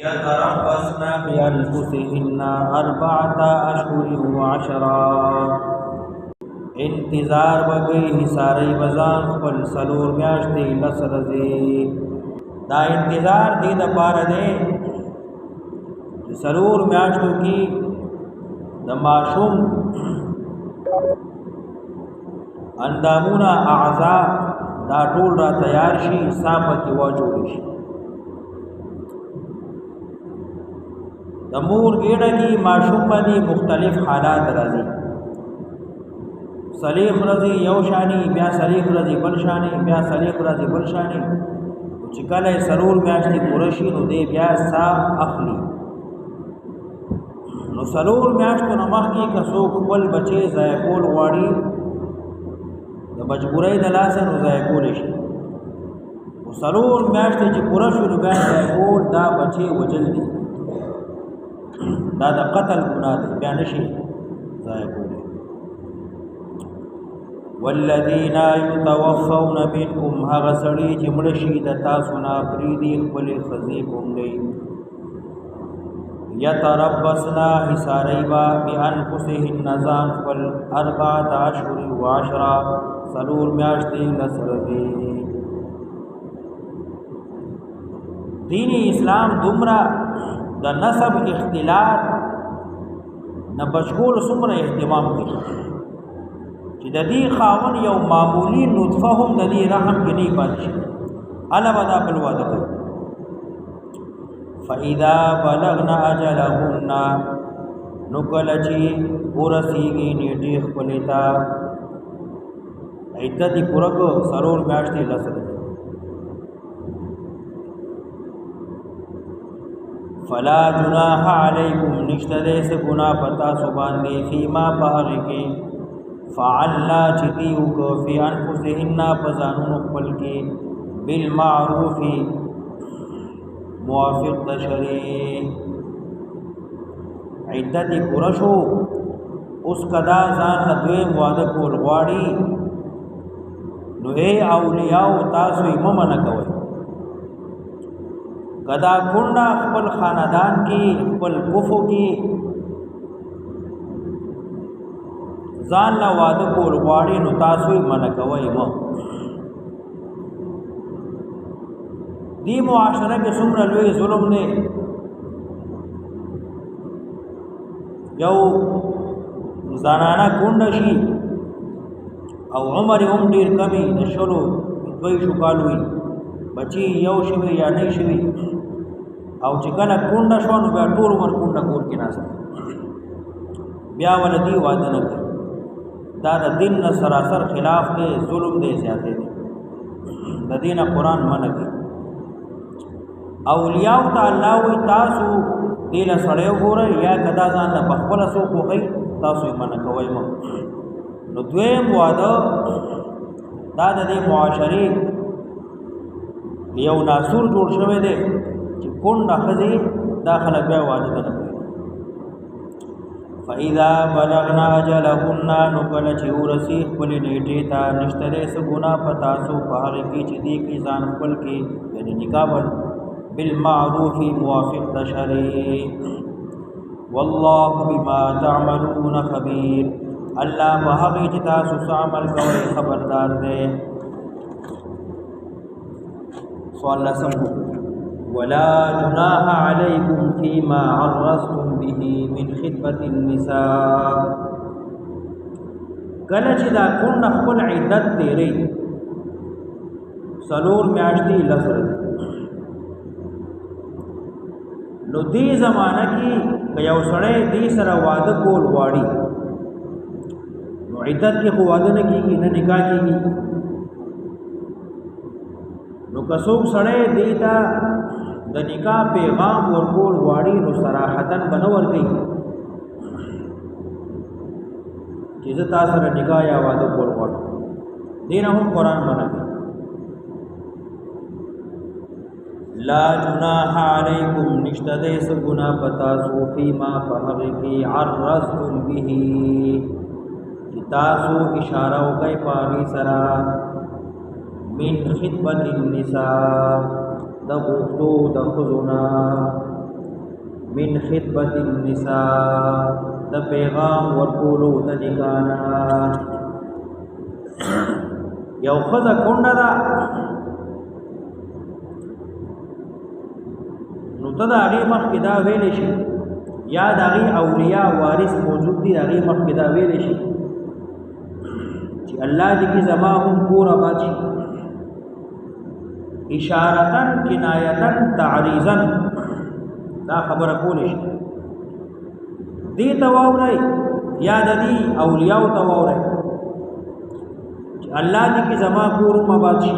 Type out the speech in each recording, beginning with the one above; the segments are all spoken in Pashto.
يتربصن بأنفسهن أربعة أشهر وعشرا انتظار بگئی حساری بزان خپل سلور میاشتې لس ورځې دا انتظار دې دپاره دی چې سلور میاشتو کې د ماشوم اندامونه اعضا دا ټول را تیار شي سا پکې واچول شي د مور ګېډه کې ماشوم باندې مختلف حالات راځي صلیخ رضی یو شانی بیا صلیخ رضی بل شانی بیا صلیخ رضی بل شانی چې کله سرور میاشتې پوره شي نو دی بیا سا اخلي نو سرور میاشتو نه مخکې که څوک خپل بچی ضایع کول غواړي د مجبورۍ د لاسه نو ضایع کولی شي خو سرور میاشتې چې پوره شو نو بیا ضایع کول دا بچی وجل دي دا د قتل ګناه دی بیا نشي ضایع کولی والذین یتوفون منکم هغه سړي چې مړه شي د تاسو نه پرېږدي خپلې ښځې کونډۍ یتربصن حصاری به بانفسهن ځان خپل اربعة اشهر وعشرا څلور میاشتې لس ورځې دین اسلام دومره د نسب اختلاط نه بچکول څومره اهتمام کوي چې د دې خاون یو معمولی نطفه هم د دې رحم کې نه پاتې شي الا ودا بل واده کوي فاذا بلغنا اجلهن نو کله چې ورسیږي نیټه خپلې ته عدت پوره کو سرور میاشتې لس فلا جناح علیکم نشته دې څه ګناه پتا سو باندې فيما بهغه کې فعلنا چتیو کو فی انفسهن پزانون خپل کې بالمعروف موافق د شریع عدت پرشو اوس کدا ځان له دوی واده کول غواړي نو اے اولیاء تاسو یې ممنه کوئ کدا کونډه خپل خاندان کې خپل کفو کې ځان لا واده کول غواړي نو تاسو یې منع کوئ مه دې معاشره کې څومره لوی ظلم دی یو زنانه کونډه شي او عمر هم ډېر کمی د شلو دوی شو کال وي بچي یو شوي یا نه شوي او چې کله کونډه شوه نو بیا ټول عمر کونډه کور کې ناست بیا ول دې واده نه کوي دا د دین نه سراسر خلاف دی ظلم دی زیاته دی د دین قرآن منع کوي اولیاء تعالی وی تاسو دل سړیو ګورئ یا کدا ځان نه بخبل سو کوی تاسو یې منع کوئ مو نو دویم واده دا د معاشري یو ناسور جوړ شوی دی چې کونډه ښځې دا خلک بیا واده نه کوي فاذا بلغنا اجلهن نو کله چې ورسی خپل نیټې ته نشته دې څه ګناه په تاسو په هغه کې چې دې کې ځان خپل کې یعنی نکاح بالمعروف موافق د شریع والله بما تعملون خبير الله په هغه چې تاسو عمل کوئ خبردار دی سوال لسم ولا جناح عليكم فيما عرضتم به من خطبة النساء کله چې دا کونډه خپل عدت تیری سلور میاشتې لس ورځې نو دې زمانہ کې که یو سړی دې سره واده کول غواړي نو عدت کې خو واده نه کېږي نه نکاح کېږي نو که څوک سړی دې ته د نکاح پیغام ورکول غواړي نو صراحتاً به نه ورکوي چې زه تا سره نکاح یا واده کول غواړم دې نه هم قرآن منع کوي لا جناح علیکم نشته دې څه ګناه په تاسو فیما په هغه کې عرضتم به چې تاسو اشاره وکړئ په هغې سره من خطبة النساء د غوښتو د ښځو نه من خطبة النساء د پیغام ورکولو د نکانا یو خزه کونډه ده نو ته د هغې مخکې دا ویلی شي یا د هغې اولیاء وارث موجود دي د هغې مخکې دا ویلی شي چې الله دې کې زما هم کور آباد شي اشارتن کنایتن تعریضن دا خبره کولی شي دې ته واورئ یا د دې اولیاءو ته واورئ چې الله دې کې زما کور هم آباد شي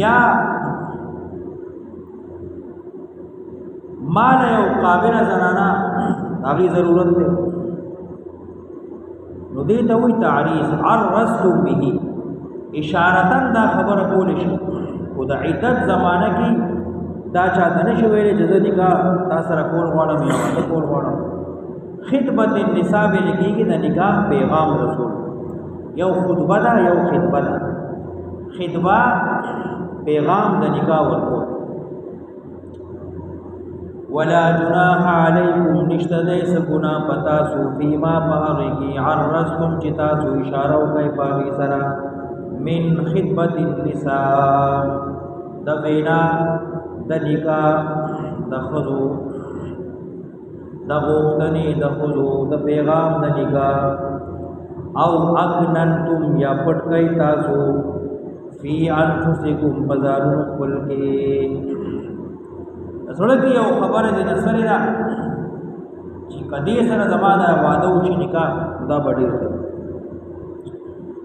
یا مال یو قابله زنانه هغې ضرورت دی نو دې ته وایي تعریض عرضتم به اشارتن دا خبره کولی شي خو د عدت زمانه کې دا چاته نشي ویلی چې زه نکاح تا سره کول غواړم یا واده کول غواړم خطبت النساء ویل کېږي د نکاح پیغام رسول یو خطبه ده یو خطبه ده خطبه پیغام د نکاح ورکول ولا جناح علیکم نشته دی څه ګناه په تاسو فیما په هغې کې عرضتم چې تاسو اشاره وکئ په هغې سره من خطبت النساء د وینا د نکاح د ښځو د غوښتنې د ښځو د پیغام د نکاح او اکننتم یا پټ کئ تاسو فی انفسکم په ځانونو خپل کې زړه کې یو خبره د نسلې ده چې کدی سره زما د واده وشي نکاح دا به ډېر ښه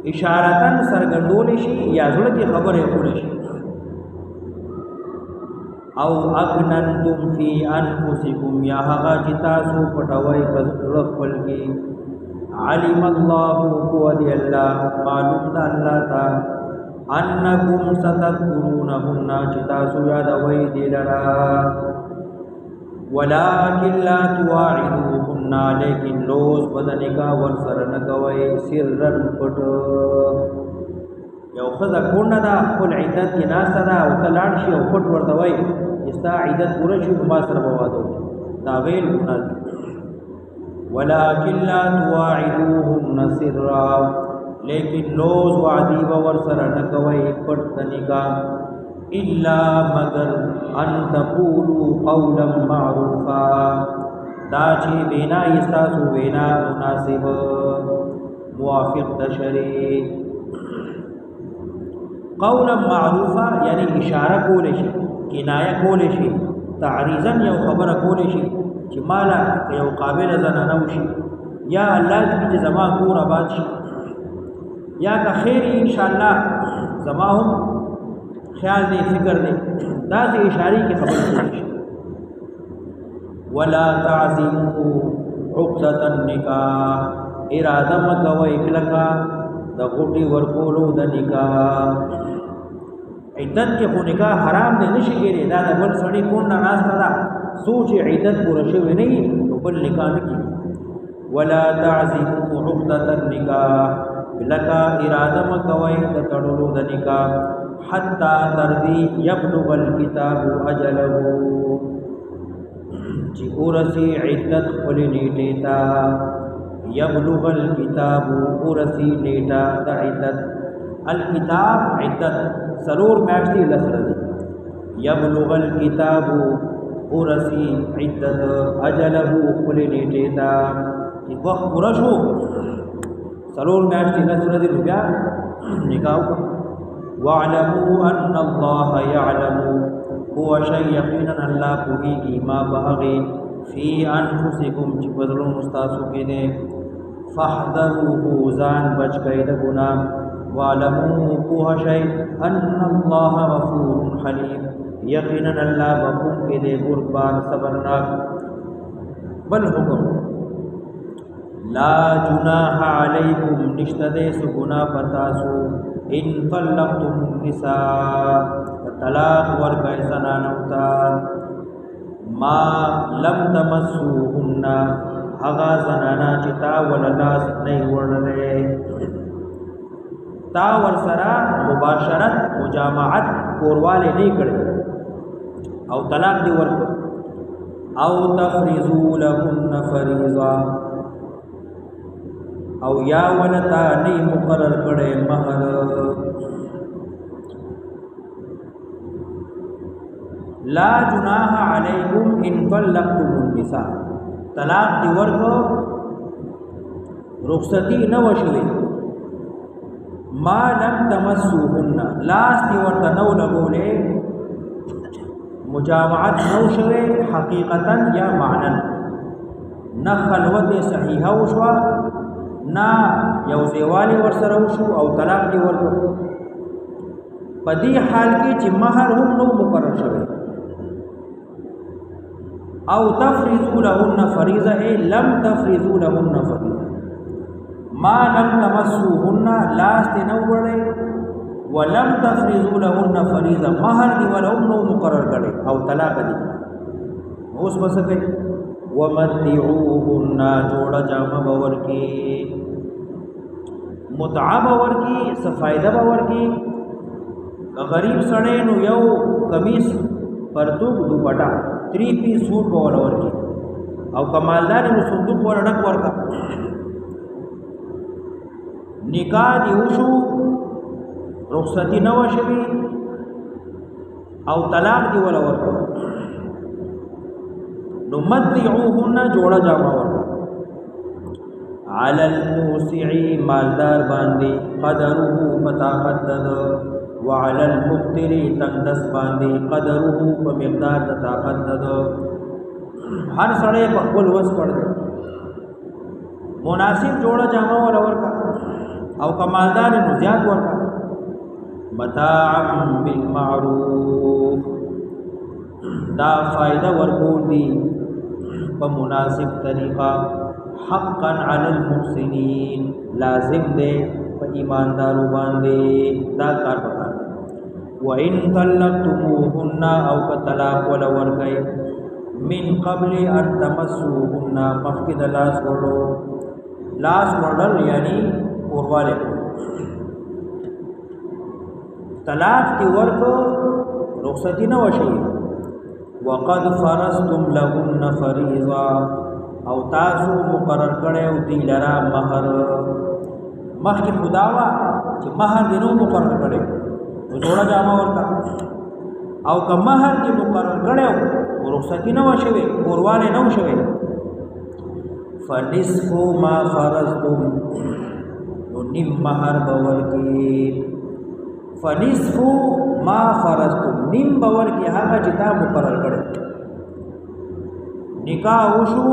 اشارتن څرګندولی شي یا زړه کې خبرې کولی شي او اکننتم فی انفسکم یا هغه چې تاسو پټوئ په زړه خپل کې علم الله قوه دی الله معلوم ده الله ته انکم ستذکرونهن چې تاسو یادوئ دې لرا ولکن لا تواعدوهن لیکن لوز به د نکاح ورسره نه کوئ سرا پټ یو ښځه کونډه ده خپل عدت کې ناسته ده او ته لاړ شي او پټ ورته وایي چې ستا عدت پوره شي نو ما سره به واده وکړي دا ویل ګناه دي ولکن لا تواعدوهن سرا لیکن لوز وعدی به ورسره نه کوئ پټ د نکاح الا مگر ان تقولوا قولا معروفا دا چې وینا یې ستاسو وینا مناسب موافق د شریع قولا معروفا یعنی اشاره کولی شي کنایه کولی شي تعریضا یو خبره کولی شي چې مالا یو قابله زنانه وشي یا الله دې چې زما کور آباد شي یا که خیر ان شاء الله زما هم خیال دی فکر دی دا سه اشاره کی خبر شي ولا تعزموا عقدة النکاح اراده مکوئ کلکا د غوټي ورکولو د نکاح عدت کې خو نکاح حرام دی نشي کېږي دا د بل سړي کونډه ناسته ده سوچ عدت پوره شوی نه نو بل نکاح نه کېږي ولا تعزموا عقدة النکاح لکا اراده مکوئ د تړلو د نکاح حتی تردی یبلغ الکتاب اجله چې ورسی عدت خپل نیټې ته یبلغ الکتاب ورسی نیټه د عدت الکتاب عدت سرور میاشتې لس ورځې یبلغ الکتاب ورسی عدت اجله خپل نیټې ته چې وخت پوره شو سرور میاشتې لس ورځې نو بیا نکاح وکړو واعلموا ان الله يعلم هو شيء يقينا الله کوي ما بهغي في انفسكم چې بدلون مستاسو کې دي فاحذروا ځان بچ کړئ د ګناه واعلموا هو شيء ان الله غفور حليم یقینا الله بخون کې دي قربان صبرناک بل حکم لا جناح علیکم نشتدے سگنا پتاسو ان طلقتم النساء طلاق ورکای زنانوتا ما لم تمسوهن هغا زنانا چتا وللاس نہیں ورنلے تا ورسرا مباشرت مجامعت کوروالے نہیں کرے او طلاق دی ورکو او تفرضوا لهن فریضا او یا ولتا نی مقرر کړي مہر لا جناح علیکم ان طلقتم النساء طلاق دی ورکو رخصتی نو شوی ما لم تمسوهن لاس دی ورته نو لګولې مجامعت نو شوی حقیقتا یا معنا نه خلوت صحیحه وشوا نا یو زیوالی ورسره وشو او طلاق دی ورکو په دې حال کې چې مہر هم نو مقرر شوی او تفرضوا لهن فریضه لم تفرضوا لهن فریضه ما لم تمسوهن لاست نوړې ولم تفرضوا لهن فریضه مہر دی ولهم نو مقرر کړي او طلاق دی اوس مسکه ومتعوهن جوړ جامه باور کی متعه باور کی صفایده باور کی غریب سړی نو یو قمیص پرتوک دوپټا 3 پیس سوټ باور کی او کمالدار نو صندوق ورډک ورکا نکاح دی وشو رخصتی نو شوی او طلاق دی ولا ورکو نو متعوهن جوړه جامه ورکا علی الموسع مالدار باندې قدره مطاقت دد وعلى المقتر تندس باندې قدره په مقدار د طاقت دد هر سړی په خپل وس پړ دی مناسب جوړه جامه ورکا او کمالدار نو زیات ورکا متاع بالمعروف دا فائدہ ورکول دی په مناسب طریقہ حقا علی المحسنین لازم دے په ایماندارو باندې دا کار وکړه وان طلقتموهن او طلاق ولا ورکای من قبل ان تمسوهن مخکد لاس وړل یعنی اورواله طلاق دی ورکو رخصتی نه وشي وقد فرضتم لهن فریضا او تاسو مقرر کړو دی لرا مہر مخکې خداوا چې مہر دینو مقرر کړو جوړه جامه ورکا او که مہر دی مقرر کړو رخصتی نه وشوي اورواله نه وشوي فنصف ما فرضتم نو نیم مہر باور کی فنصف ما فرضتم نیم باور کی هغه چې تا مقرر کړو نکاح وشو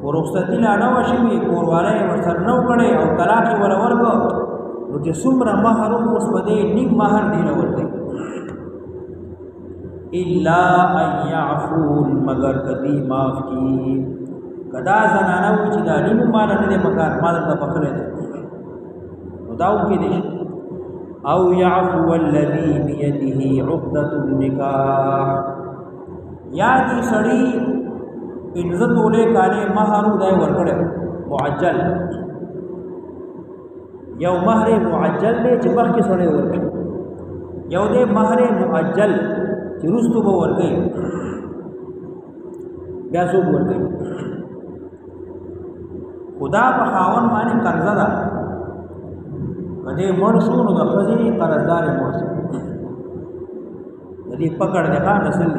ورخصتی لا نه وشوي کورواله ورسره نو کړي او طلاق ولا ورکو نو چې څومره مہر اوس بده نیم مہر دی ورکړي الا ان يعفون مگر کدی معاف کی کدا زنانه و چې دا نیم مال نه پکار مال ته بخله ده نو داو کې دي او يعفو الذي بيده عقدة النکاح یا دې سړی پنځه تولې کاله مہر دای ورکړو معجل یو مہر معجل دې چې مخکې سړی ورکړي یو دې مہر معجل چې رستو به ورکړي بیا څو ورکړي خدا په خاون باندې قرضه ده کله مړ شو نو د خزي قرضدار مړ شي دې پکړ ده کا نسل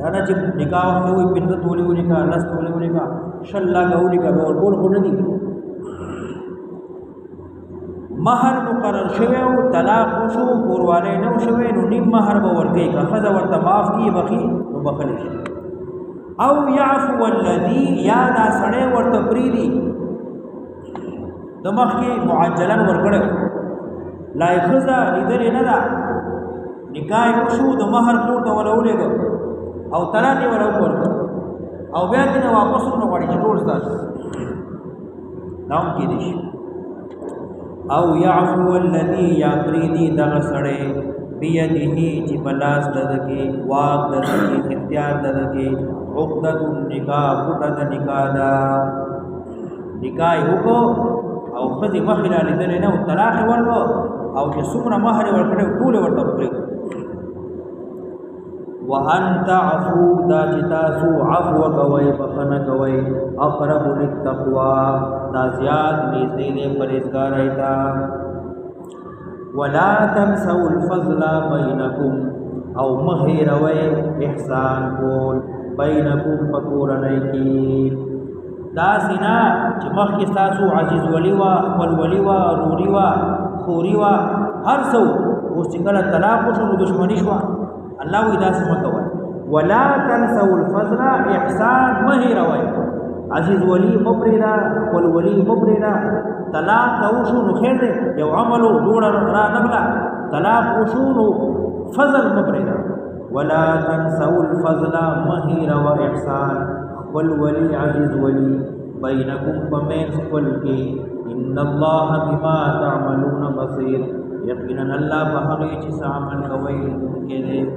دا چې نکاح وخت وي پنځه تولې ونی کا لس تولې ونی کا شلا غولې کا اور ټول خو نه دي مہر مقرر شوی او طلاق شو کورواله نو شوی نو نیم مہر به ورګي کا خزه ورته معاف کی بخي نو بخلی شي او يعفو الذي یا دا سړی ورته پریدي د مخ کې معجلن ورکړو لای خزه لیدل نه دا نکاح شو د مہر ټول ته ولولېګو او طلاق ولا ورکړو او بیا دې واپس نو غواړي ټول تاسو نام کې دي او يعفو الذي يقريدي دغه سړی بيده چې بلاس ددکې واق ددکې اختیار ددکې عقدة النکاح پټه د نکاح دا نکاح وکړو او خزي مخله لیدل نه او طلاق ورکړو او چې څومره مہر ورکړو ټول ورته پرې وان تعفو دا چې تاسو عفو کوئ بخنه کوئ اقرب للتقوى دا زیات نږدې دی پرهیزګارۍ ته ولا تنسوا الفضل بینکم او مهیروئ احسان کول بینکم پکورنۍ کې دا سینا چې مخکې تاسو عزیز ولی وا خپل ولی وا روري وا خوري وا هر څو اوس چې کله طلاق وشو نو دشمني شو الله وی دا سم کوي ولا تنسوا الفضل احسان مهیروئ عزیز ولی مبردا خپل ولی مبردا طلاق وشو نو خیر دی یو عمل جوړ را نبلا طلاق وشو نو فضل مبردا ولا تنسوا الفضل مهیروئ احسان والولي عزيز ولي بينكم ومن قلبي إن الله بما تعملون بصير يقينا الله بحقيقة عمل كويل كذب